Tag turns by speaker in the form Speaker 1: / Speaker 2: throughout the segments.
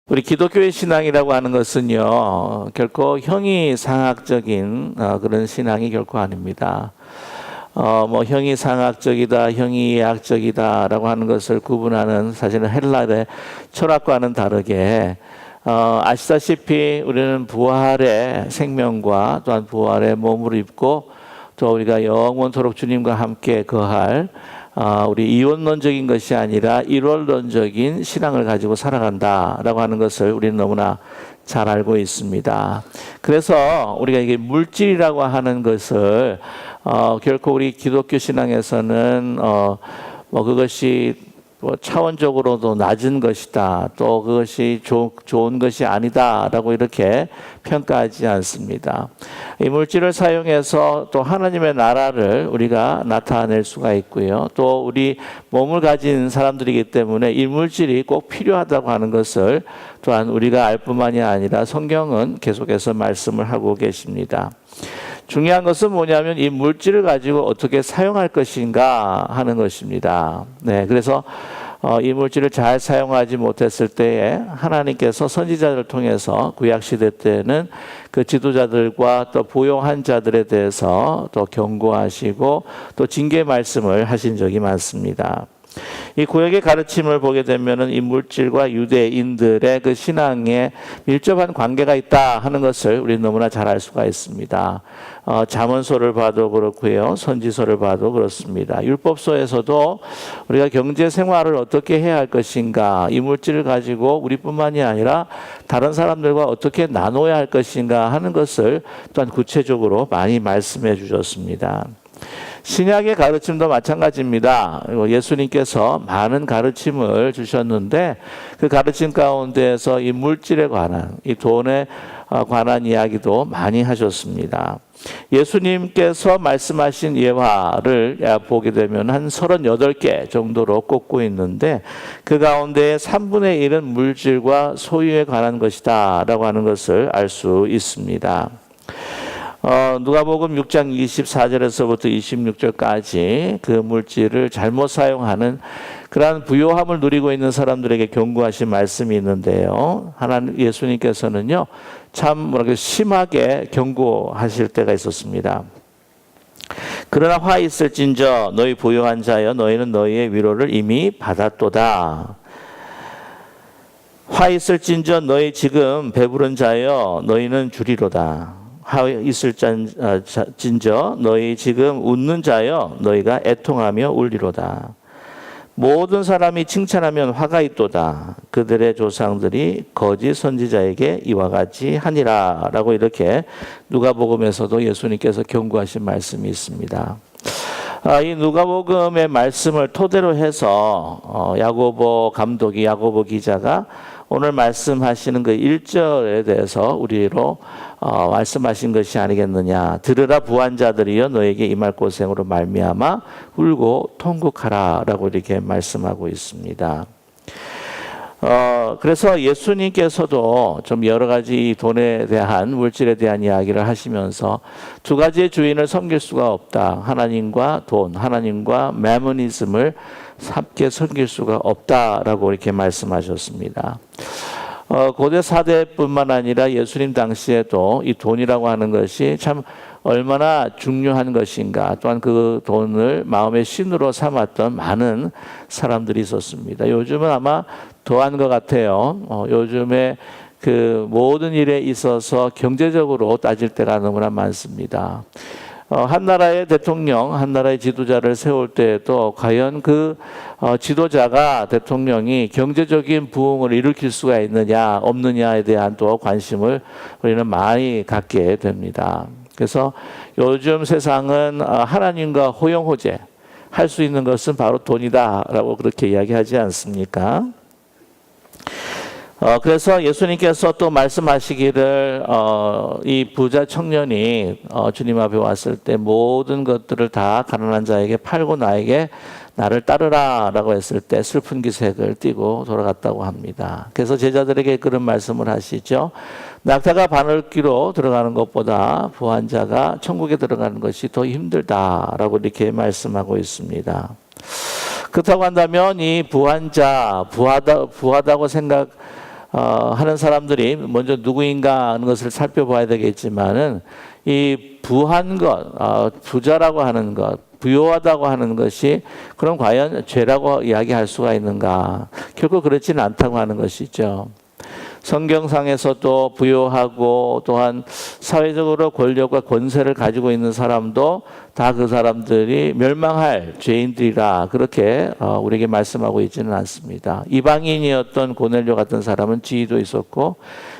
Speaker 1: 우리 기독교의 신앙이라고 하는 것은요, 결코 형이상학적인 그런 신앙이 결코 아닙니다. 형이상학적이다, 형이예학적이다라고 하는 것을 구분하는 사실은 헬라의 철학과는 다르게 아시다시피 우리는 부활의 생명과 또한 부활의 몸을 입고 또 우리가 영원토록 주님과 함께 거할 우리 이원론적인 것이 아니라 일원론적인 신앙을 가지고 살아간다라고 하는 것을 우리는 너무나 잘 알고 있습니다. 그래서 우리가 이게 물질이라고 하는 것을 결코 우리 기독교 신앙에서는 그것이 차원적으로도 낮은 것이다, 또 그것이 좋은 것이 아니다라고 이렇게 평가하지 않습니다. 이 물질을 사용해서 또 하나님의 나라를 우리가 나타낼 수가 있고요. 또 우리 몸을 가진 사람들이기 때문에 이 물질이 꼭 필요하다고 하는 것을 또한 우리가 알 뿐만이 아니라 성경은 계속해서 말씀을 하고 계십니다. 중요한 것은 뭐냐면 이 물질을 가지고 어떻게 사용할 것인가 하는 것입니다. 그래서 이 물질을 잘 사용하지 못했을 때에 하나님께서 선지자들을 통해서 구약시대 때는 그 지도자들과 또 부용한 자들에 대해서 또 경고하시고 또 징계 말씀을 하신 적이 많습니다. 이 구약의 가르침을 보게 되면은 이 물질과 유대인들의 그 신앙에 밀접한 관계가 있다 하는 것을 우리는 너무나 잘 알 수가 있습니다. 잠언서를 봐도 그렇고요, 선지서를 봐도 그렇습니다. 율법서에서도 우리가 경제 생활을 어떻게 해야 할 것인가, 이 물질을 가지고 우리뿐만이 아니라 다른 사람들과 어떻게 나눠야 할 것인가 하는 것을 또한 구체적으로 많이 말씀해 주셨습니다. 신약의 가르침도 마찬가지입니다. 예수님께서 많은 가르침을 주셨는데 그 가르침 가운데에서 이 물질에 관한, 이 돈에 관한 이야기도 많이 하셨습니다. 예수님께서 말씀하신 예화를 보게 되면 한 38개 정도로 꼽고 있는데 그 가운데 3분의 1은 물질과 소유에 관한 것이다 라고 하는 것을 알 수 있습니다. 누가복음 6장 24절에서부터 26절까지 그 물질을 잘못 사용하는 그러한 부요함을 누리고 있는 사람들에게 경고하신 말씀이 있는데요. 예수님께서는요, 참 심하게 경고하실 때가 있었습니다. 그러나 화 있을진저 너희 부요한 자여 너희는 너희의 위로를 이미 받았도다. 화 있을진저 너희 지금 배부른 자여 너희는 주리로다. 화 있을진저 너희 지금 웃는 자여 너희가 애통하며 울리로다. 모든 사람이 칭찬하면 화가 있도다. 그들의 조상들이 거짓 선지자에게 이와 같이 하니라 라고 이렇게 누가복음에서도 예수님께서 경고하신 말씀이 있습니다. 이 누가복음의 말씀을 토대로 해서 야고보 감독이, 야고보 기자가 오늘 말씀하시는 그 1절에 대해서 우리로 말씀하신 것이 아니겠느냐. 들으라 부한 자들이여 너에게 임할 고생으로 말미암아 울고 통곡하라 라고 이렇게 말씀하고 있습니다. 그래서 예수님께서도 좀 여러 가지 돈에 대한, 물질에 대한 이야기를 하시면서 두 가지의 주인을 섬길 수가 없다. 하나님과 돈, 하나님과 매모니즘을 함께 섬길 수가 없다라고 이렇게 말씀하셨습니다. 고대 사대뿐만 아니라 예수님 당시에도 이 돈이라고 하는 것이 참 얼마나 중요한 것인가, 또한 그 돈을 마음의 신으로 삼았던 많은 사람들이 있었습니다. 요즘은 아마 더한 것 같아요. 요즘에 그 모든 일에 있어서 경제적으로 따질 때가 너무나 많습니다. 한 나라의 대통령, 한 나라의 지도자를 세울 때에도 과연 그 지도자가, 대통령이 경제적인 부흥을 일으킬 수가 있느냐 없느냐에 대한 또 관심을 우리는 많이 갖게 됩니다. 그래서 요즘 세상은 하나님과 호영호제 할 수 있는 것은 바로 돈이다라고 그렇게 이야기하지 않습니까? 그래서 예수님께서 또 말씀하시기를 이 부자 청년이 주님 앞에 왔을 때 모든 것들을 다 가난한 자에게 팔고 나를 따르라 라고 했을 때 슬픈 기색을 띠고 돌아갔다고 합니다. 그래서 제자들에게 그런 말씀을 하시죠. 낙타가 바늘귀로 들어가는 것보다 부한 자가 천국에 들어가는 것이 더 힘들다라고 이렇게 말씀하고 있습니다. 그렇다고 한다면 이 부한 자, 부하다고 하는 사람들이 먼저 누구인가 하는 것을 살펴봐야 되겠지만은 이 부한 것, 부자라고 하는 것, 부요하다고 하는 것이 그럼 과연 죄라고 이야기할 수가 있는가? 결코 그렇지는 않다고 하는 것이죠. 성경상에서도 부요하고 또한 사회적으로 권력과 권세를 가지고 있는 사람도 다 그 사람들이 멸망할 죄인들이라 그렇게 우리에게 말씀하고 있지는 않습니다. 이방인이었던 고넬료 같은 사람은 지위도 있었고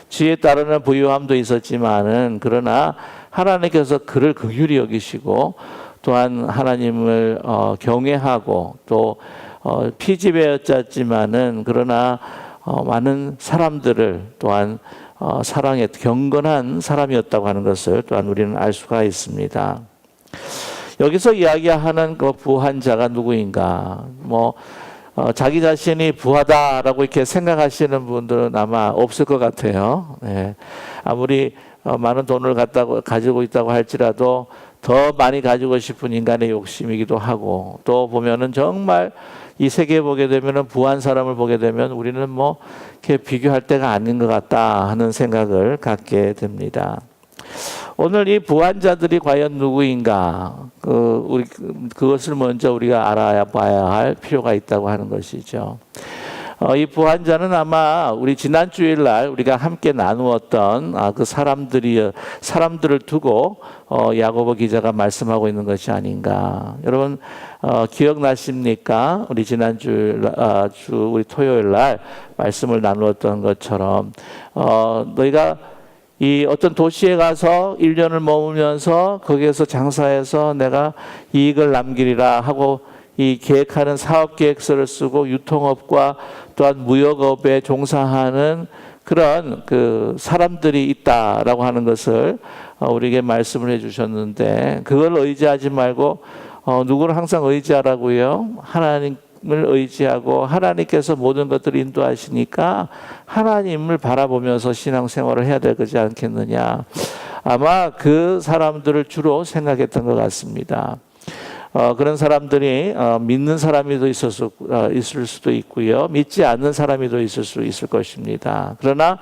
Speaker 1: 지위에 따르는 부유함도 있었지만은 그러나 하나님께서 그를 긍휼히 여기시고 또한 하나님을 경외하고 또 피지배였지만은 그러나 많은 사람들을 또한 사랑에 경건한 사람이었다고 하는 것을 또한 우리는 알 수가 있습니다. 여기서 이야기하는 그 부한 자가 누구인가? 자기 자신이 부하다라고 이렇게 생각하시는 분들은 아마 없을 것 같아요. 네. 아무리 많은 돈을 가지고 있다고 할지라도 더 많이 가지고 싶은 인간의 욕심이기도 하고 또 보면은 정말 이 세계에 보게 되면은 부한 사람을 보게 되면 우리는 이렇게 비교할 때가 아닌 것 같다 하는 생각을 갖게 됩니다. 오늘 이 부한 자들이 과연 누구인가? 그것을 먼저 우리가 알아봐야 할 필요가 있다고 하는 것이죠. 이 부한 자는 아마 우리 지난 주일날 우리가 함께 나누었던 그 사람들을 두고 야고보 기자가 말씀하고 있는 것이 아닌가. 여러분 기억나십니까? 우리 지난 우리 토요일날 말씀을 나누었던 것처럼 너희가 이 어떤 도시에 가서 1년을 머물면서 거기에서 장사해서 내가 이익을 남기리라 하고 이 계획하는 사업 계획서를 쓰고 유통업과 또한 무역업에 종사하는 그런 그 사람들이 있다라고 하는 것을 우리에게 말씀을 해주셨는데 그걸 의지하지 말고 누구를 항상 의지하라고요? 하나님을 의지하고 하나님께서 모든 것들을 인도하시니까 하나님을 바라보면서 신앙생활을 해야 될 거지 않겠느냐. 아마 그 사람들을 주로 생각했던 것 같습니다. 그런 사람들이 믿는 사람이 더 있을 수도 있고요. 믿지 않는 사람이 더 있을 수 있을 것입니다. 그러나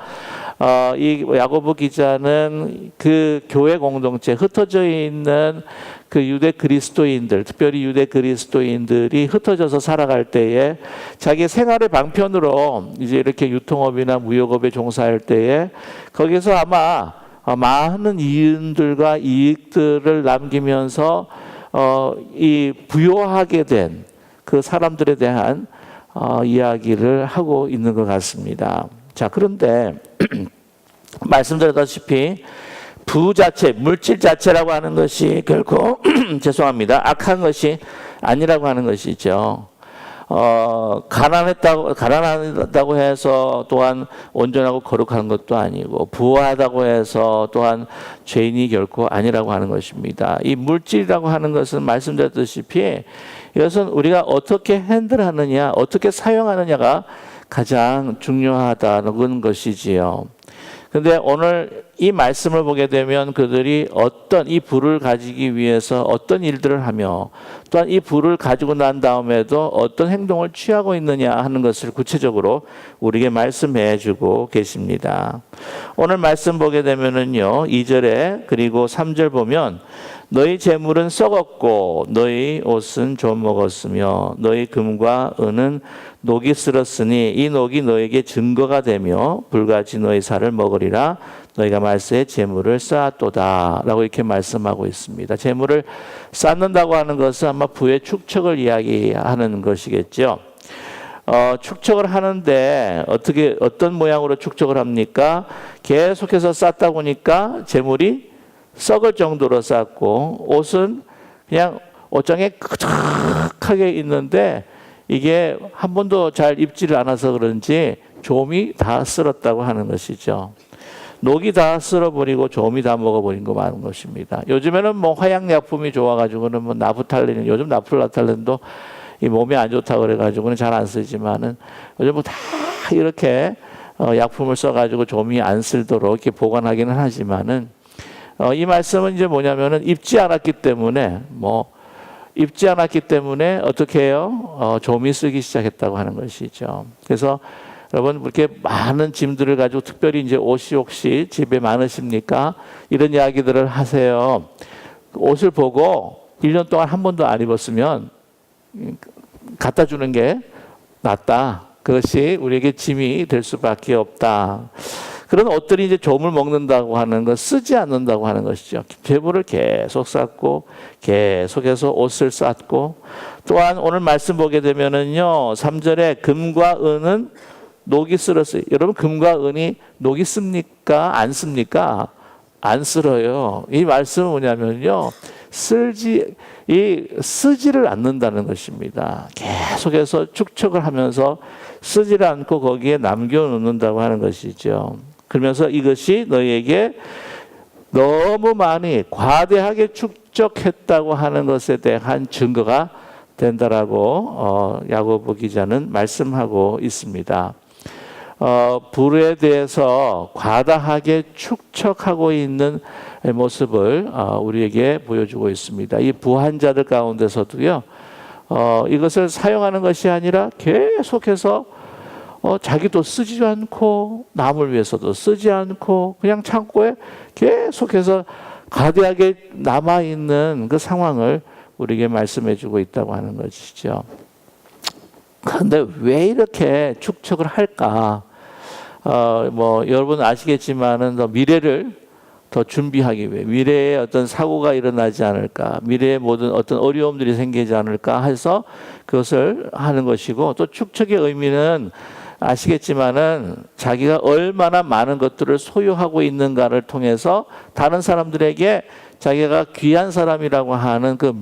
Speaker 1: 이 야고보 기자는 그 교회 공동체 흩어져 있는 그 유대 그리스도인들, 특별히 유대 그리스도인들이 흩어져서 살아갈 때에 자기 생활의 방편으로 이제 이렇게 유통업이나 무역업에 종사할 때에 거기서 아마 많은 이윤들과 이익들을 남기면서 이 부요하게 된 그 사람들에 대한 이야기를 하고 있는 것 같습니다. 자, 그런데 말씀드렸다시피 부 자체, 물질 자체라고 하는 것이 결코 죄송합니다. 악한 것이 아니라고 하는 것이죠. 가난하다고 해서 또한 온전하고 거룩한 것도 아니고 부하다고 해서 또한 죄인이 결코 아니라고 하는 것입니다. 이 물질이라고 하는 것은 말씀드렸다시피 이것은 우리가 어떻게 핸들하느냐, 어떻게 사용하느냐가 가장 중요하다는 것이지요. 그런데 오늘 이 말씀을 보게 되면 그들이 어떤 이 부를 가지기 위해서 어떤 일들을 하며 또한 이 부를 가지고 난 다음에도 어떤 행동을 취하고 있느냐 하는 것을 구체적으로 우리에게 말씀해 주고 계십니다. 오늘 말씀 보게 되면은요, 2절에 그리고 3절 보면 너희 재물은 썩었고 너희 옷은 좀 먹었으며 너희 금과 은은 녹이 쓸었으니 이 녹이 너에게 증거가 되며 불같이 너희 살을 먹으리라. 너희가 말세에 재물을 쌓았도다 라고 이렇게 말씀하고 있습니다. 재물을 쌓는다고 하는 것은 아마 부의 축척을 이야기하는 것이겠죠. 축척을 하는데 어떤 모양으로 축척을 합니까? 계속해서 쌓다 보니까 재물이 썩을 정도로 쌓고 옷은 그냥 옷장에 끄적하게 있는데 이게 한 번도 잘 입지를 않아서 그런지 좀이 다 쓸었다고 하는 것이죠. 녹이 다 쓸어버리고 좀이 다 먹어버린 거 많은 것입니다. 요즘에는 화약약품이 좋아가지고는 나프탈린, 요즘 나플라탈린도 이 몸에 안 좋다고 그래가지고는 잘 안 쓰지만은 요즘 다 이렇게 약품을 써가지고 좀이 안 쓸도록 이렇게 보관하기는 하지만은 이 말씀은 이제 뭐냐면은 입지 않았기 때문에 어떻게 해요? 좀이 쓰기 시작했다고 하는 것이죠. 그래서 여러분 그렇게 많은 짐들을 가지고 특별히 이제 옷이 혹시 집에 많으십니까? 이런 이야기들을 하세요. 옷을 보고 1년 동안 한 번도 안 입었으면 갖다 주는 게 낫다. 그것이 우리에게 짐이 될 수밖에 없다. 그런 옷들이 이제 조물 먹는다고 하는 것, 쓰지 않는다고 하는 것이죠. 재물을 계속 쌓고 계속해서 옷을 쌓고, 또한 오늘 말씀 보게 되면은요 3절에 금과 은은 녹이 쓸었어요. 여러분 금과 은이 녹이 씁니까? 안 씁니까? 안 쓸어요. 이 말씀은 뭐냐면요 쓰지를 않는다는 것입니다. 계속해서 축적을 하면서 쓰지를 않고 거기에 남겨놓는다고 하는 것이죠. 그러면서 이것이 너희에게 너무 많이 과대하게 축적했다고 하는 것에 대한 증거가 된다라고 야고보 기자는 말씀하고 있습니다. 불에 대해서 과다하게 축적하고 있는 모습을 우리에게 보여주고 있습니다. 이 부한 자들 가운데서도요 이것을 사용하는 것이 아니라 계속해서 자기도 쓰지 않고 남을 위해서도 쓰지 않고 그냥 창고에 계속해서 과대하게 남아있는 그 상황을 우리에게 말씀해 주고 있다고 하는 것이죠. 그런데 왜 이렇게 축적을 할까? 여러분 아시겠지만은 미래를 더 준비하기 위해 미래에 어떤 사고가 일어나지 않을까, 미래에 모든 어떤 어려움들이 생기지 않을까 해서 그것을 하는 것이고, 또 축적의 의미는 아시겠지만은 자기가 얼마나 많은 것들을 소유하고 있는가를 통해서 다른 사람들에게 자기가 귀한 사람이라고 하는 그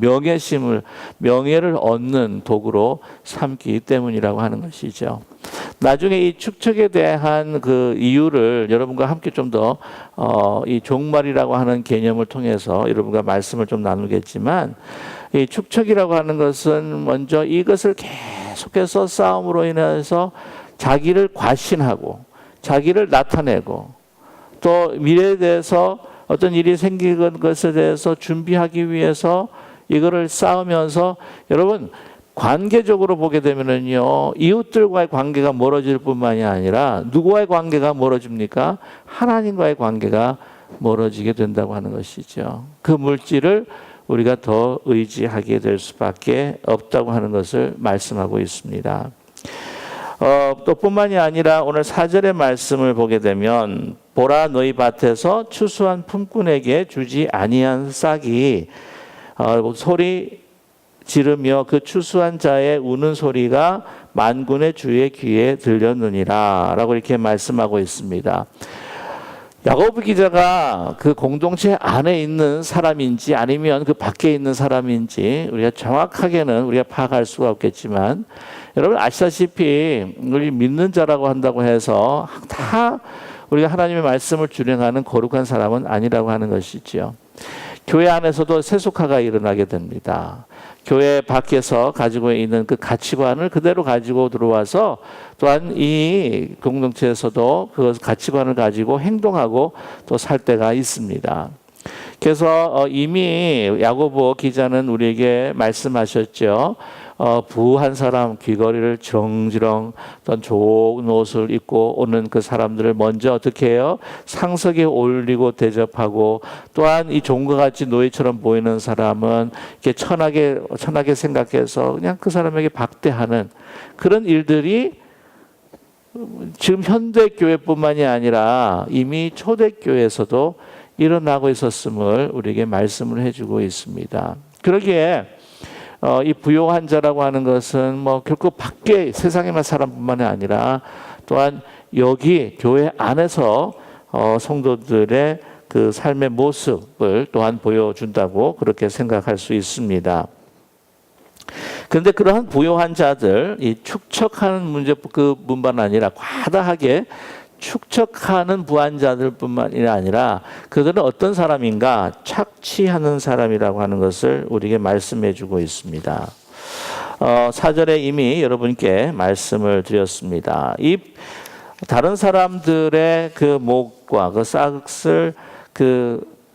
Speaker 1: 명예를 얻는 도구로 삼기 때문이라고 하는 것이죠. 나중에 이 축적에 대한 그 이유를 여러분과 함께 좀 더 이 종말이라고 하는 개념을 통해서 여러분과 말씀을 좀 나누겠지만, 이 축적이라고 하는 것은 먼저 이것을 계속해서 싸움으로 인해서 자기를 과신하고 자기를 나타내고 또 미래에 대해서 어떤 일이 생기는 것에 대해서 준비하기 위해서 이거를 쌓으면서, 여러분 관계적으로 보게 되면은요 이웃들과의 관계가 멀어질 뿐만이 아니라 누구와의 관계가 멀어집니까? 하나님과의 관계가 멀어지게 된다고 하는 것이죠. 그 물질을 우리가 더 의지하게 될 수밖에 없다고 하는 것을 말씀하고 있습니다. 또 뿐만이 아니라 오늘 4절의 말씀을 보게 되면, 보라 너희 밭에서 추수한 품꾼에게 주지 아니한 싹이 소리 지르며 그 추수한 자의 우는 소리가 만군의 주의 귀에 들렸느니라 라고 이렇게 말씀하고 있습니다. 야고보 기자가 그 공동체 안에 있는 사람인지 아니면 그 밖에 있는 사람인지 우리가 정확하게는 우리가 파악할 수가 없겠지만, 여러분 아시다시피 우리 믿는 자라고 한다고 해서 다 우리가 하나님의 말씀을 준행하는 거룩한 사람은 아니라고 하는 것이지요. 교회 안에서도 세속화가 일어나게 됩니다. 교회 밖에서 가지고 있는 그 가치관을 그대로 가지고 들어와서 또한 이 공동체에서도 그 가치관을 가지고 행동하고 또 살 때가 있습니다. 그래서 이미 야고보 기자는 우리에게 말씀하셨죠. 부한 사람 귀걸이를 정지렁 어떤 좋은 옷을 입고 오는 그 사람들을 먼저 어떻게 해요? 상석에 올리고 대접하고, 또한 이 종과 같이 노예처럼 보이는 사람은 이렇게 천하게 생각해서 그냥 그 사람에게 박대하는 그런 일들이 지금 현대 교회뿐만이 아니라 이미 초대교회에서도 일어나고 있었음을 우리에게 말씀을 해주고 있습니다. 그러기에 이 부요한 자라고 하는 것은 결코 밖에 세상에만 사람뿐만이 아니라 또한 여기 교회 안에서 성도들의 그 삶의 모습을 또한 보여준다고 그렇게 생각할 수 있습니다. 그런데 그러한 부요한 자들, 이 축적하는 문제 그뿐만 아니라 과다하게 축적하는 부한 자들뿐만이 아니라 그들은 어떤 사람인가? 착취하는 사람이라고 하는 것을 우리에게 말씀해 주고 있습니다. 4절에 이미 여러분께 말씀을 드렸습니다. 이 다른 사람들의 그 목과 그 싹을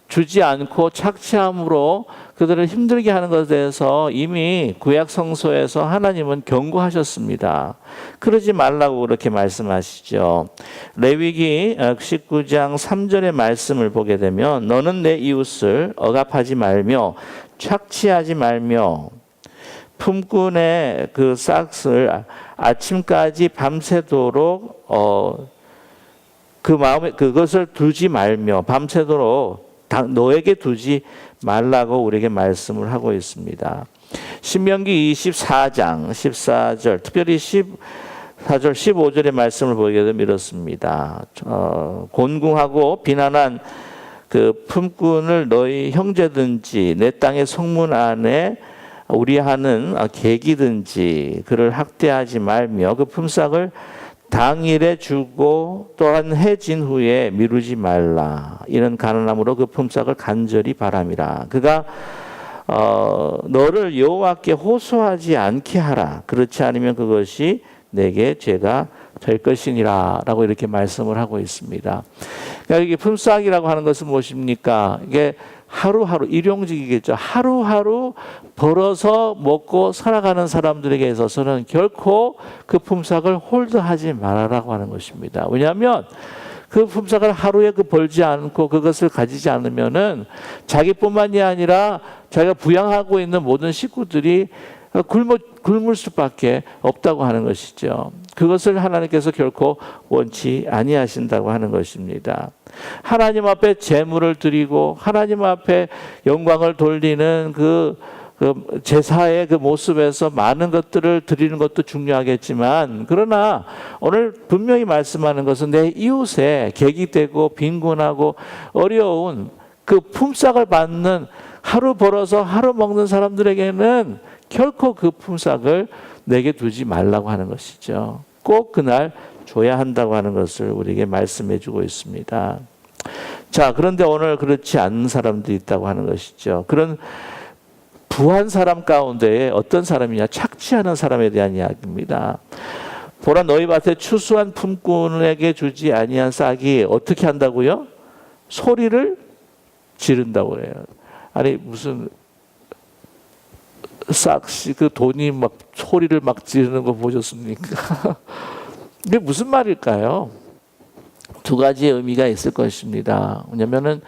Speaker 1: 주지 않고 착취함으로 그들을 힘들게 하는 것에 대해서 이미 구약 성서에서 하나님은 경고하셨습니다. 그러지 말라고 그렇게 말씀하시죠. 레위기 19장 3절의 말씀을 보게 되면 너는 내 이웃을 억압하지 말며 착취하지 말며 품꾼의 그 싹을 아침까지 밤새도록 그 마음에 그것을 두지 말며 밤새도록 너에게 두지 말라고 우리에게 말씀을 하고 있습니다. 신명기 24장 14절 특별히 14절 15절의 말씀을 보게 되면 이렇습니다. 곤궁하고 비난한 그 품꾼을 너희 형제든지 내 땅의 성문 안에 우리하는 객이든지 그를 학대하지 말며 그 품삯을 당일에 주고 또한 해진 후에 미루지 말라. 이는 가난함으로 그 품삯을 간절히 바람이라. 그가 너를 여호와께 호소하지 않게 하라. 그렇지 않으면 그것이 내게 죄가 될 것이니라 라고 이렇게 말씀을 하고 있습니다. 그러니까 이게 품삯이라고 하는 것은 무엇입니까? 이게 하루하루 일용직이겠죠. 하루하루 벌어서 먹고 살아가는 사람들에게 있어서는 결코 그 품삯을 홀드하지 말아라고 하는 것입니다. 왜냐하면 그 품삯을 하루에 벌지 않고 그것을 가지지 않으면은 자기뿐만이 아니라 자기가 부양하고 있는 모든 식구들이 굶을 수밖에 없다고 하는 것이죠. 그것을 하나님께서 결코 원치 아니하신다고 하는 것입니다. 하나님 앞에 제물을 드리고 하나님 앞에 영광을 돌리는 그 제사의 그 모습에서 많은 것들을 드리는 것도 중요하겠지만 그러나 오늘 분명히 말씀하는 것은 내 이웃에 객이 되고 빈곤하고 어려운 그 품삯을 받는 하루 벌어서 하루 먹는 사람들에게는 결코 그 품삯을 내게 두지 말라고 하는 것이죠. 꼭 그날 줘야 한다고 하는 것을 우리에게 말씀해 주고 있습니다. 자, 그런데 오늘 그렇지 않은 사람도 있다고 하는 것이죠. 그런 부한 사람 가운데 어떤 사람이냐? 착취하는 사람에 대한 이야기입니다. 보라 너희 밭에 추수한 품꾼에게 주지 아니한 싹이 어떻게 한다고요? 소리를 지른다고 해요. 아니 무슨 싹시 그 돈이 막 소리를 막 지르는 거 보셨습니까? 이게 무슨 말일까요? 두 가지의 의미가 있을 것입니다. 왜냐면은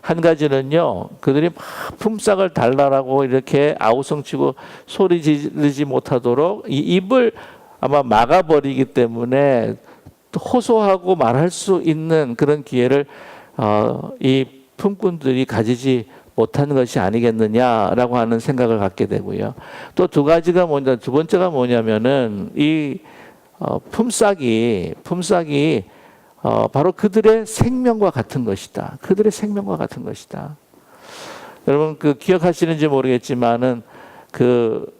Speaker 1: 한 가지는요, 그들이 막 품삯을 달라라고 이렇게 아우성치고 소리 지르지 못하도록 이 입을 아마 막아버리기 때문에 호소하고 말할 수 있는 그런 기회를 이 품꾼들이 가지지 못한 것이 아니겠느냐라고 하는 생각을 갖게 되고요. 또 두 번째가 뭐냐면은 이 품삯이 바로 그들의 생명과 같은 것이다. 그들의 생명과 같은 것이다. 여러분 그 기억하시는지 모르겠지만은 그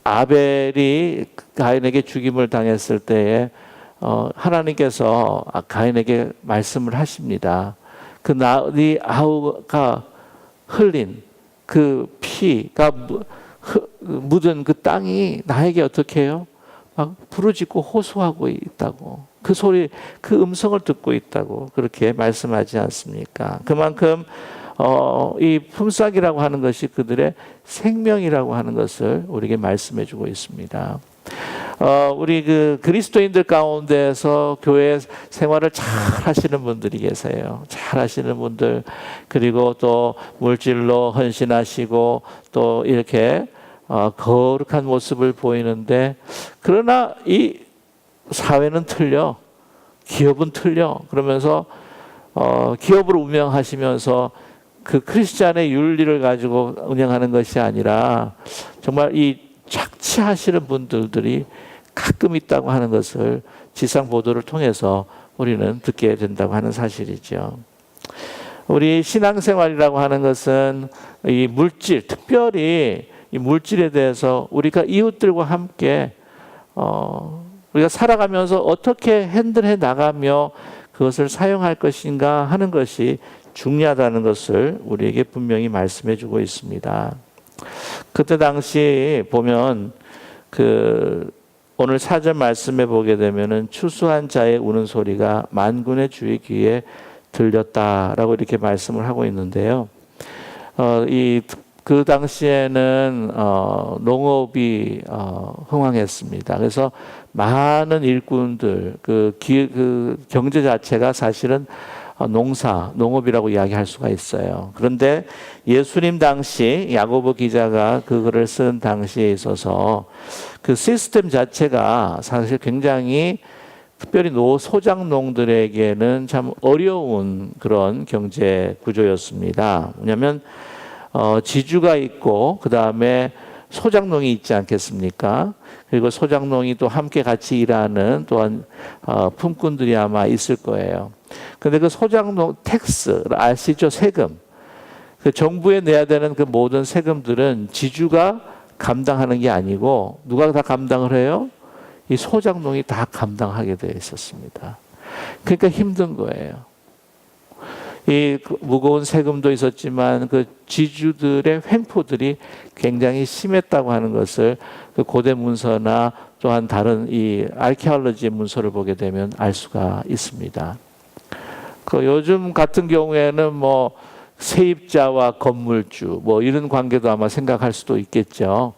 Speaker 1: 아벨이 가인에게 죽임을 당했을 때에 하나님께서 가인에게 말씀을 하십니다. 그 나리 아우가 흘린 그 피가 묻은 그 땅이 나에게 어떻게 해요? 막 부르짖고 호소하고 있다고. 그 소리, 그 음성을 듣고 있다고 그렇게 말씀하지 않습니까? 그만큼 이 품삯이라고 하는 것이 그들의 생명이라고 하는 것을 우리에게 말씀해주고 있습니다. 우리 그 그리스도인들 가운데서 교회 생활을 잘 하시는 분들이 계세요. 잘 하시는 분들, 그리고 또 물질로 헌신하시고 또 이렇게 거룩한 모습을 보이는데, 그러나 이 사회는 틀려, 기업은 틀려. 그러면서 기업을 운영하시면서 그 크리스찬의 윤리를 가지고 운영하는 것이 아니라 정말 이 착취하시는 분들이 가끔 있다고 하는 것을 지상 보도를 통해서 우리는 듣게 된다고 하는 사실이죠. 우리 신앙생활이라고 하는 것은 이 물질, 특별히 이 물질에 대해서 우리가 이웃들과 함께 우리가 살아가면서 어떻게 핸들해 나가며 그것을 사용할 것인가 하는 것이 중요하다는 것을 우리에게 분명히 말씀해 주고 있습니다. 그때 당시 보면 오늘 4절 말씀에 보게 되면은 추수한 자의 우는 소리가 만군의 주의 귀에 들렸다라고 이렇게 말씀을 하고 있는데요. 그 당시에는 농업이 흥황했습니다. 그래서 많은 일꾼들, 그 경제 자체가 사실은 농업이라고 이야기할 수가 있어요. 그런데 예수님 당시 야고보 기자가 그거를 쓴 당시에 있어서 그 시스템 자체가 사실 굉장히 특별히 소작농들에게는 참 어려운 그런 경제 구조였습니다. 왜냐하면 지주가 있고 그 다음에 소작농이 있지 않겠습니까? 그리고 소작농이 또 함께 같이 일하는 또한 품꾼들이 아마 있을 거예요. 근데 그 소작농 텍스 아시죠? 세금. 그 정부에 내야 되는 그 모든 세금들은 지주가 감당하는 게 아니고 누가 다 감당을 해요? 이 소작농이 다 감당하게 되어 있었습니다. 그러니까 힘든 거예요. 이 무거운 세금도 있었지만 그 지주들의 횡포들이 굉장히 심했다고 하는 것을 그 고대 문서나 또한 다른 이 아키올로지의 문서를 보게 되면 알 수가 있습니다. 그 요즘 같은 경우에는 뭐 세입자와 건물주 뭐 이런 관계도 아마 생각할 수도 있겠죠.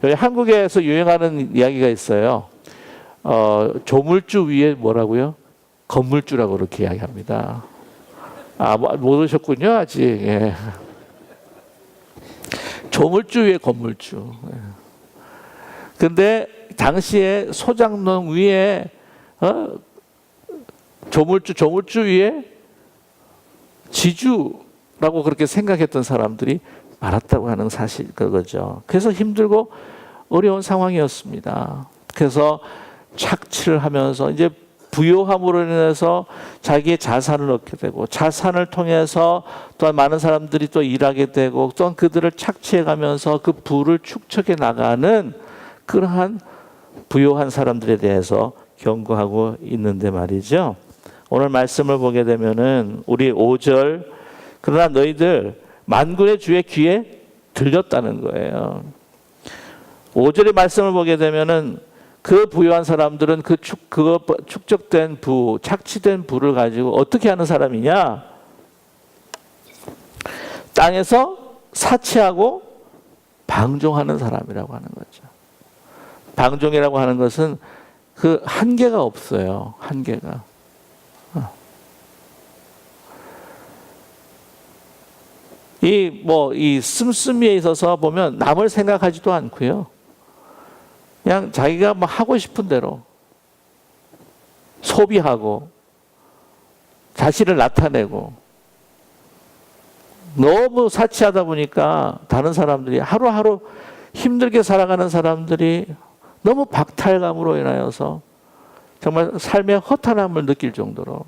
Speaker 1: 여기 한국에서 유행하는 이야기가 있어요. 조물주 위에 뭐라고요? 건물주라고 그렇게 이야기합니다. 모르셨군요, 아직. 예. 조물주 위에 건물주. 예. 근데 당시에 소작농 위에 조물주 위에 지주라고 그렇게 생각했던 사람들이 많았다고 하는 사실 그거죠. 그래서 힘들고 어려운 상황이었습니다. 그래서 착취를 하면서 이제 부요함으로 인해서 자기의 자산을 얻게 되고 자산을 통해서 또한 많은 사람들이 또 일하게 되고 또한 그들을 착취해가면서 그 부를 축적해 나가는 그러한 부요한 사람들에 대해서 경고하고 있는데 말이죠. 오늘 말씀을 보게 되면은 우리 5절 그러나 너희들 만군의 주의 귀에 들렸다는 거예요. 5절의 말씀을 보게 되면은 그 부유한 사람들은 그거 축적된 착취된 부를 가지고 어떻게 하는 사람이냐? 땅에서 사치하고 방종하는 사람이라고 하는 거죠. 방종이라고 하는 것은 그 한계가 없어요. 한계가. 이 씀씀이에 있어서 보면 남을 생각하지도 않고요. 그냥 자기가 뭐 하고 싶은 대로 소비하고 자신을 나타내고 너무 사치하다 보니까 다른 사람들이 하루하루 힘들게 살아가는 사람들이 너무 박탈감으로 인하여서 정말 삶의 허탄함을 느낄 정도로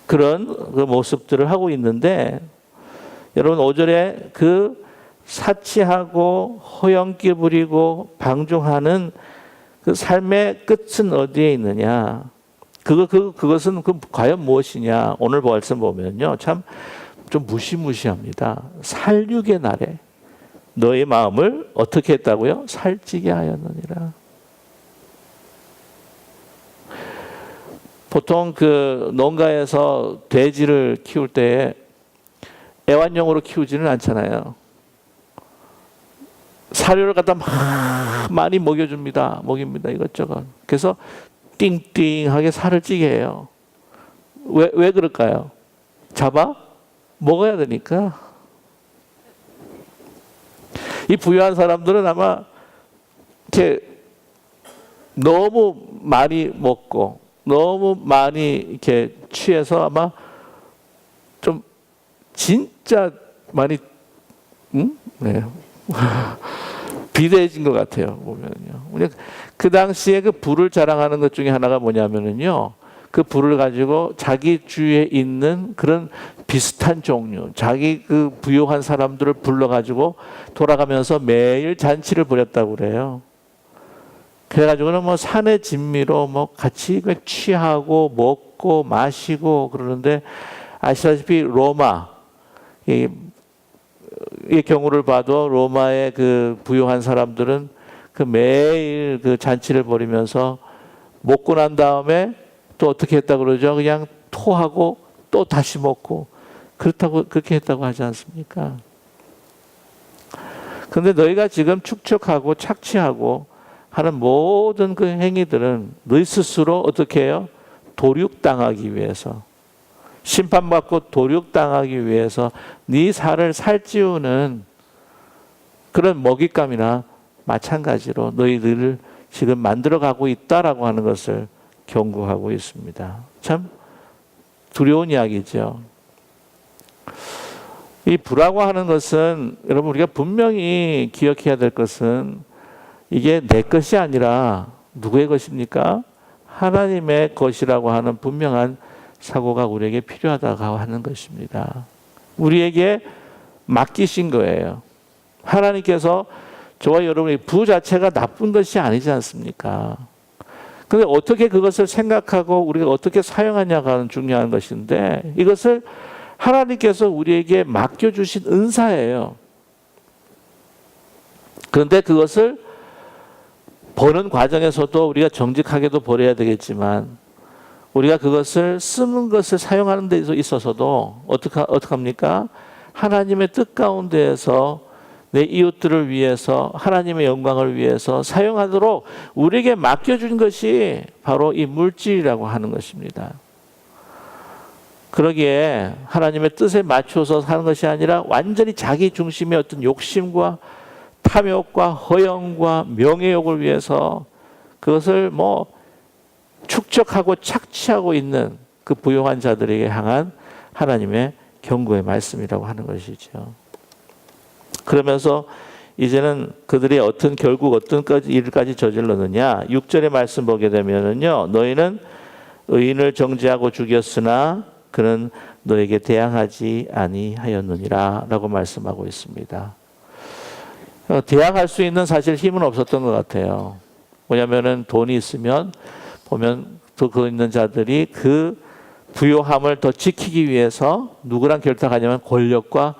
Speaker 1: 그런 그 모습들을 하고 있는데 여러분 5절에 그 사치하고 허영기 부리고 방종하는 그 삶의 끝은 어디에 있느냐? 그것은 과연 무엇이냐? 오늘 말씀 보면요, 참 좀 무시무시합니다. 살육의 날에 너의 마음을 어떻게 했다고요? 살찌게 하였느니라. 보통 그 농가에서 돼지를 키울 때 애완용으로 키우지는 않잖아요. 사료를 갖다 많이 먹입니다 이것저것. 그래서 띵띵하게 살을 찌게 해요. 왜 그럴까요? 잡아 먹어야 되니까. 이 부유한 사람들은 아마 이렇게 너무 많이 먹고 너무 많이 이렇게 취해서 아마 좀 진짜 많이 네. 비대해진 것 같아요, 보면요. 그 당시에 그 부를 자랑하는 것 중에 하나가 뭐냐면은요, 그 부를 가지고 자기 주위에 있는 그런 비슷한 종류, 자기 그 부유한 사람들을 불러가지고 돌아가면서 매일 잔치를 벌였다고 그래요. 그래가지고는 뭐 산의 진미로 뭐 같이 취하고 먹고 마시고 그러는데 아시다시피 로마, 이 경우를 봐도 로마의 그 부유한 사람들은 그 매일 그 잔치를 벌이면서 먹고 난 다음에 또 어떻게 했다 그러죠? 그냥 토하고 또 다시 먹고 그렇다고 그렇게 했다고 하지 않습니까? 그런데 너희가 지금 축적하고 착취하고 하는 모든 그 행위들은 너희 스스로 어떻게 해요? 도륙당하기 위해서, 심판받고 도륙당하기 위해서 네 살을 살찌우는 그런 먹잇감이나 마찬가지로 너희들을 지금 만들어가고 있다라고 하는 것을 경고하고 있습니다. 참 두려운 이야기죠. 이 부라고 하는 것은 여러분 우리가 분명히 기억해야 될 것은 이게 내 것이 아니라 누구의 것입니까? 하나님의 것이라고 하는 분명한 사고가 우리에게 필요하다고 하는 것입니다. 우리에게 맡기신 거예요. 하나님께서 저와 여러분의 부 자체가 나쁜 것이 아니지 않습니까? 그런데 어떻게 그것을 생각하고 우리가 어떻게 사용하냐가 중요한 것인데 이것을 하나님께서 우리에게 맡겨주신 은사예요. 그런데 그것을 버는 과정에서도 우리가 정직하게도 버려야 되겠지만 우리가 그것을 쓰는 것을 사용하는 데 있어서도 어떡합니까? 하나님의 뜻 가운데에서 내 이웃들을 위해서 하나님의 영광을 위해서 사용하도록 우리에게 맡겨준 것이 바로 이 물질이라고 하는 것입니다. 그러기에 하나님의 뜻에 맞춰서 사는 것이 아니라 완전히 자기 중심의 어떤 욕심과 탐욕과 허영과 명예욕을 위해서 그것을 축적하고 착취하고 있는 그 부유한 자들에게 향한 하나님의 경고의 말씀이라고 하는 것이죠. 그러면서 이제는 그들이 결국 어떤 일까지 저질렀느냐. 6절의 말씀 보게 되면은요. 너희는 의인을 정죄하고 죽였으나 그는 너에게 대항하지 아니하였느니라 라고 말씀하고 있습니다. 대항할 수 있는 사실 힘은 없었던 것 같아요. 왜냐하면 돈이 있으면 보면 그 있는 자들이 그 부요함을 더 지키기 위해서 누구랑 결탁하냐면 권력과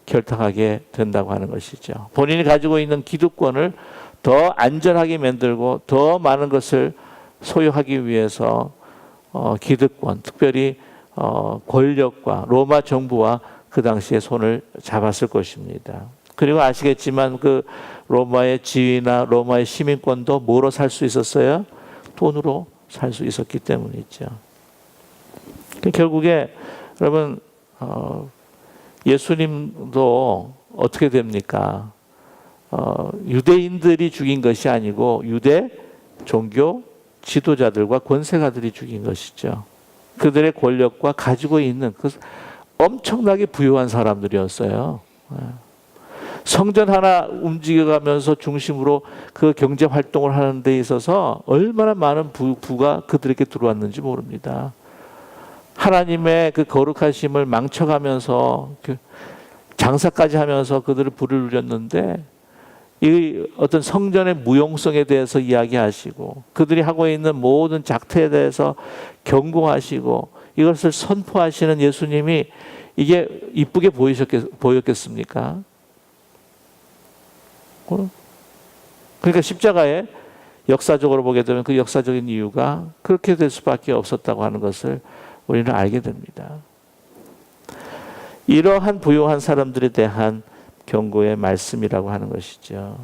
Speaker 1: 결탁하게 된다고 하는 것이죠. 본인이 가지고 있는 기득권을 더 안전하게 만들고 더 많은 것을 소유하기 위해서 기득권, 특별히 권력과 로마 정부와 그 당시에 손을 잡았을 것입니다. 그리고 아시겠지만 그 로마의 지위나 로마의 시민권도 뭐로 살 수 있었어요? 돈으로 살 수 있었기 때문이죠. 결국에 여러분 예수님도 어떻게 됩니까? 유대인들이 죽인 것이 아니고 유대 종교 지도자들과 권세가들이 죽인 것이죠. 그들의 권력과 가지고 있는 그 엄청나게 부유한 사람들이었어요. 성전 하나 움직여가면서 중심으로 그 경제 활동을 하는 데 있어서 얼마나 많은 부가 그들에게 들어왔는지 모릅니다. 하나님의 그 거룩하심을 망쳐가면서 장사까지 하면서 그들을 부를 누렸는데 이 어떤 성전의 무용성에 대해서 이야기하시고 그들이 하고 있는 모든 작태에 대해서 경고하시고 이것을 선포하시는 예수님이 이게 이쁘게 보였겠습니까? 그러니까 십자가에 역사적으로 보게 되면 그 역사적인 이유가 그렇게 될 수밖에 없었다고 하는 것을 우리는 알게 됩니다. 이러한 부유한 사람들에 대한 경고의 말씀이라고 하는 것이죠.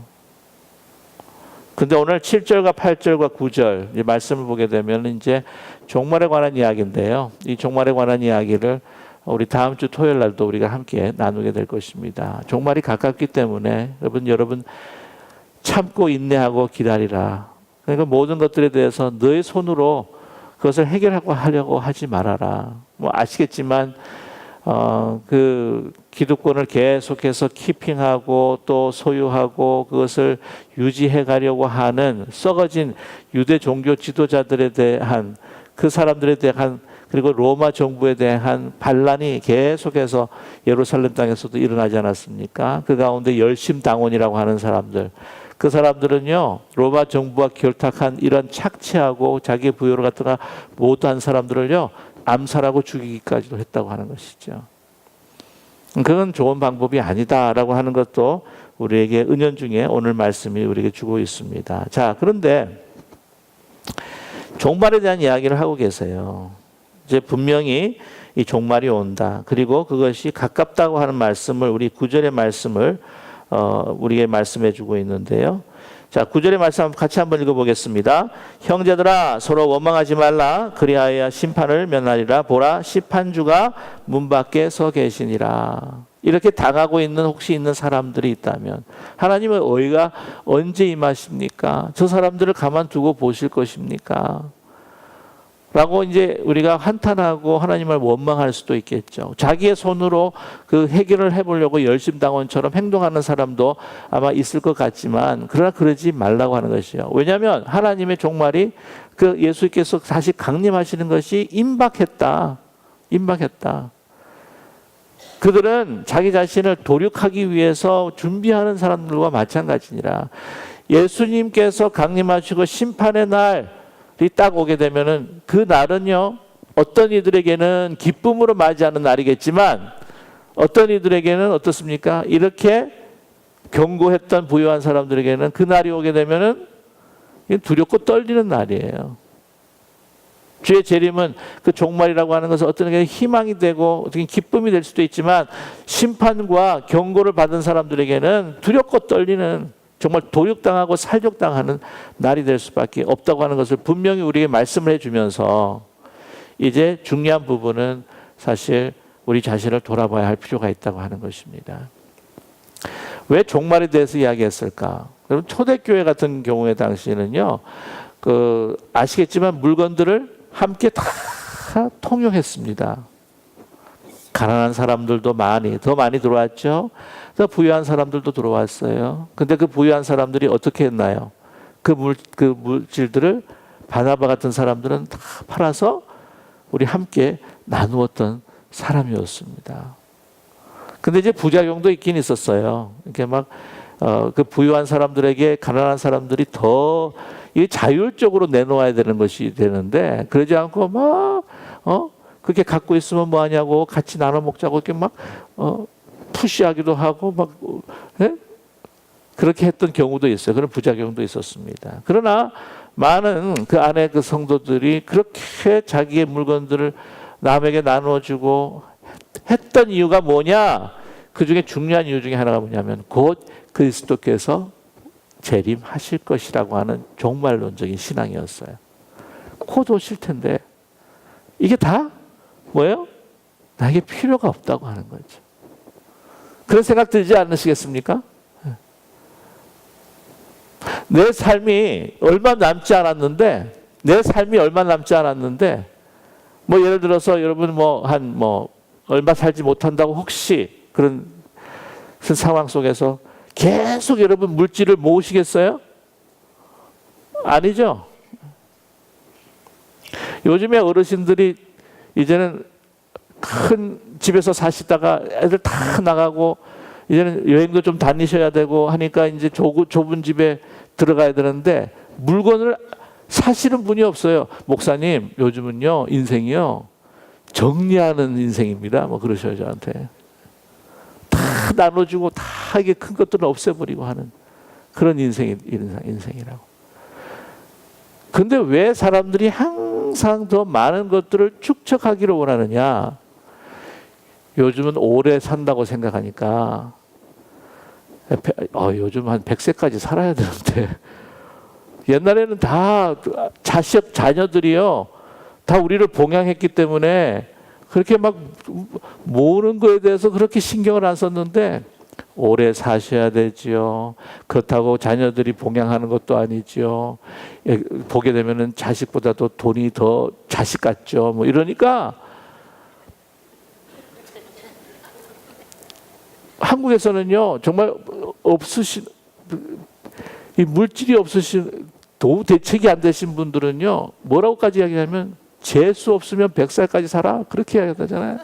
Speaker 1: 근데 오늘 7절과 8절과 9절 이 말씀을 보게 되면 이제 종말에 관한 이야기인데요. 이 종말에 관한 이야기를 우리 다음 주 토요일 날도 우리가 함께 나누게 될 것입니다. 종말이 가깝기 때문에 여러분 참고 인내하고 기다리라. 그러니까 모든 것들에 대해서 너의 손으로 그것을 하려고 하지 말아라. 아시겠지만 그 기득권을 계속해서 키핑하고 또 소유하고 그것을 유지해 가려고 하는 썩어진 유대 종교 지도자들에 대한 그 사람들에 대한 그리고 로마 정부에 대한 반란이 계속해서 예루살렘 땅에서도 일어나지 않았습니까? 그 가운데 열심당원이라고 하는 사람들, 그 사람들은요 로마 정부와 결탁한 이런 착취하고 자기 부여를 갖다가 모두한 사람들을요 암살하고 죽이기까지도 했다고 하는 것이죠. 그건 좋은 방법이 아니다라고 하는 것도 우리에게 은연중에 오늘 말씀이 우리에게 주고 있습니다. 자, 그런데 종말에 대한 이야기를 하고 계세요. 이제 분명히 이 종말이 온다. 그리고 그것이 가깝다고 하는 말씀을 우리 9절의 말씀을 우리에게 말씀해 주고 있는데요. 자, 9절의 말씀 같이 한번 읽어보겠습니다. 형제들아 서로 원망하지 말라. 그리하여 심판을 면하리라. 보라 심판주가 문 밖에 서 계시니라. 이렇게 당하고 있는 혹시 있는 사람들이 있다면 하나님의 의가 언제 임하십니까? 저 사람들을 가만두고 보실 것입니까? 라고 이제 우리가 한탄하고 하나님을 원망할 수도 있겠죠. 자기의 손으로 그 해결을 해보려고 열심당원처럼 행동하는 사람도 아마 있을 것 같지만 그러나 그러지 말라고 하는 것이요. 왜냐하면 하나님의 종말이 그 예수께서 다시 강림하시는 것이 임박했다. 임박했다. 그들은 자기 자신을 도륙하기 위해서 준비하는 사람들과 마찬가지니라. 예수님께서 강림하시고 심판의 날이 딱 오게 되면은 그 날은요, 어떤 이들에게는 기쁨으로 맞이하는 날이겠지만 어떤 이들에게는 어떻습니까? 이렇게 경고했던 부유한 사람들에게는 그 날이 오게 되면은 두렵고 떨리는 날이에요. 주의 재림은 그 종말이라고 하는 것은 어떤 게 희망이 되고 어떻게 기쁨이 될 수도 있지만 심판과 경고를 받은 사람들에게는 두렵고 떨리는 정말 도륙당하고 살족당하는 날이 될 수밖에 없다고 하는 것을 분명히 우리에게 말씀을 해주면서 이제 중요한 부분은 사실 우리 자신을 돌아봐야 할 필요가 있다고 하는 것입니다. 왜 종말에 대해서 이야기했을까? 여러분 초대교회 같은 경우에 당시에는요, 아시겠지만 물건들을 함께 다 통용했습니다. 가난한 사람들도 더 많이 들어왔죠. 더 부유한 사람들도 들어왔어요. 근데 그 부유한 사람들이 어떻게 했나요? 그 물질들을 바나바 같은 사람들은 다 팔아서 우리 함께 나누었던 사람이었습니다. 근데 이제 부작용도 있긴 있었어요. 이렇게 그 부유한 사람들에게 가난한 사람들이 더 자율적으로 내놓아야 되는 것이 되는데 그러지 않고 그렇게 갖고 있으면 뭐 하냐고 같이 나눠 먹자고 이렇게 푸시하기도 하고 그렇게 했던 경우도 있어요. 그런 부작용도 있었습니다. 그러나 많은 그 안에 그 성도들이 그렇게 자기의 물건들을 남에게 나눠주고 했던 이유가 뭐냐? 그 중에 중요한 이유 중에 하나가 뭐냐면 곧 그리스도께서 재림하실 것이라고 하는 종말론적인 신앙이었어요. 곧 오실 텐데 이게 다 뭐예요? 나에게 필요가 없다고 하는 거죠. 그런 생각 들지 않으시겠습니까? 내 삶이 얼마 남지 않았는데 뭐 예를 들어서 여러분 얼마 살지 못한다고 혹시 그런 상황 속에서 계속 여러분 물질을 모으시겠어요? 아니죠. 요즘에 어르신들이 이제는 큰 집에서 사시다가 애들 다 나가고 이제는 여행도 좀 다니셔야 되고 하니까 이제 좁은 집에 들어가야 되는데 물건을 사시는 분이 없어요. 목사님, 요즘은요 인생이요 정리하는 인생입니다. 뭐 그러셔요 저한테. 다 나눠주고 다 이게 큰 것들은 없애버리고 하는 그런 인생이라고. 근데 왜 사람들이 항상 더 많은 것들을 축적하기를 원하느냐? 요즘은 오래 산다고 생각하니까 요즘 한 100세까지 살아야 되는데 옛날에는 다 자녀들이요 다 우리를 봉양했기 때문에 그렇게 모으는 거에 대해서 그렇게 신경을 안 썼는데 오래 사셔야 되지요. 그렇다고 자녀들이 봉양하는 것도 아니지요. 보게 되면은 자식보다도 돈이 더 자식 같죠. 뭐 이러니까 한국에서는요 정말 이 물질이 없으신 도우 대책이 안 되신 분들은요 뭐라고까지 이야기하면 재수 없으면 100살까지 살아 그렇게 이야기하잖아요.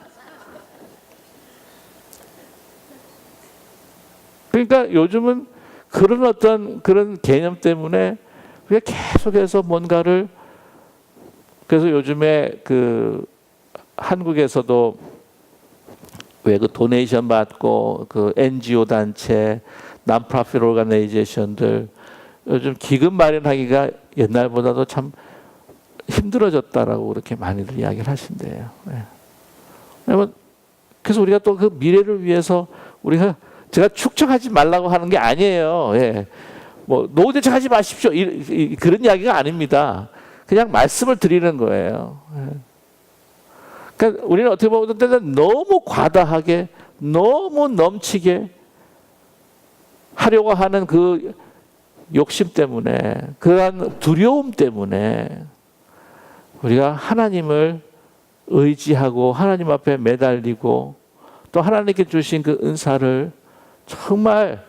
Speaker 1: 그러니까 요즘은 그런 개념 때문에 그냥 계속해서 뭔가를 그래서 요즘에 그 한국에서도 왜 그 도네이션 받고 그 NGO 단체, non-profit organization들 요즘 기금 마련하기가 옛날보다도 참 힘들어졌다라고 그렇게 많이들 이야기를 하신대요. 왜냐면 그래서 우리가 또 그 미래를 위해서 우리가 제가 축적하지 말라고 하는 게 아니에요. 뭐 노후 대책하지 마십시오. 그런 이야기가 아닙니다. 그냥 말씀을 드리는 거예요. 그러니까 우리는 어떻게 보면 때는 너무 과다하게, 너무 넘치게 하려고 하는 그 욕심 때문에, 그러한 두려움 때문에 우리가 하나님을 의지하고 하나님 앞에 매달리고 또 하나님께 주신 그 은사를 정말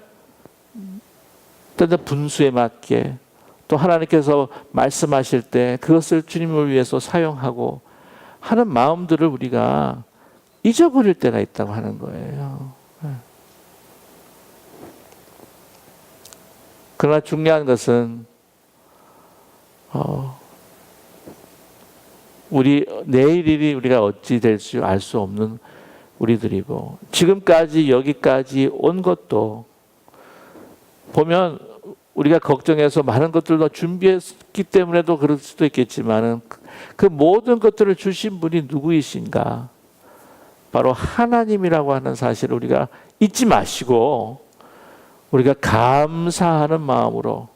Speaker 1: 때는 분수에 맞게 또 하나님께서 말씀하실 때 그것을 주님을 위해서 사용하고 하는 마음들을 우리가 잊어버릴 때가 있다고 하는 거예요. 그러나 중요한 것은 우리 내일 일이 우리가 어찌 될지 알 수 없는 우리들이고 지금까지 여기까지 온 것도 보면 우리가 걱정해서 많은 것들도 준비했기 때문에도 그럴 수도 있겠지만은 그 모든 것들을 주신 분이 누구이신가? 바로 하나님이라고 하는 사실을 우리가 잊지 마시고 우리가 감사하는 마음으로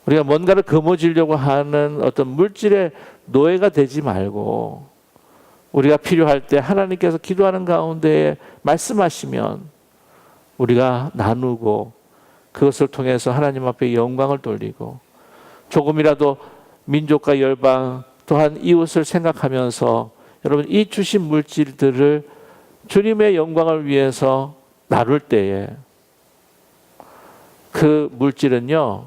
Speaker 1: 우리가 뭔가를 거머쥐려고 하는 어떤 물질의 노예가 되지 말고 우리가 필요할 때 하나님께서 기도하는 가운데 말씀하시면 우리가 나누고 그것을 통해서 하나님 앞에 영광을 돌리고 조금이라도 민족과 열방 또한 이웃을 생각하면서 여러분 이 주신 물질들을 주님의 영광을 위해서 나눌 때에 그 물질은요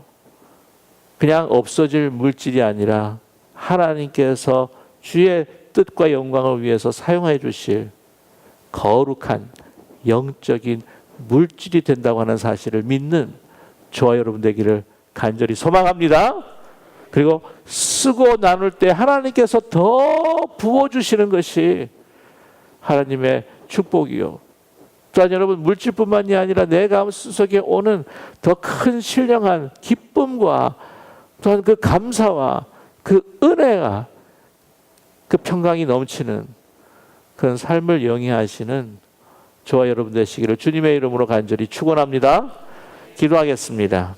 Speaker 1: 그냥 없어질 물질이 아니라 하나님께서 주의 뜻과 영광을 위해서 사용해 주실 거룩한 영적인 물질이 된다고 하는 사실을 믿는 저와 여러분 되기를 간절히 소망합니다. 그리고 쓰고 나눌 때 하나님께서 더 부어주시는 것이 하나님의 축복이요. 또한 여러분 물질뿐만이 아니라 내 마음속에 오는 더 큰 신령한 기쁨과 또한 그 감사와 그 은혜가 그 평강이 넘치는 그런 삶을 영위하시는 저와 여러분 되시기를 주님의 이름으로 간절히 축원합니다. 기도하겠습니다.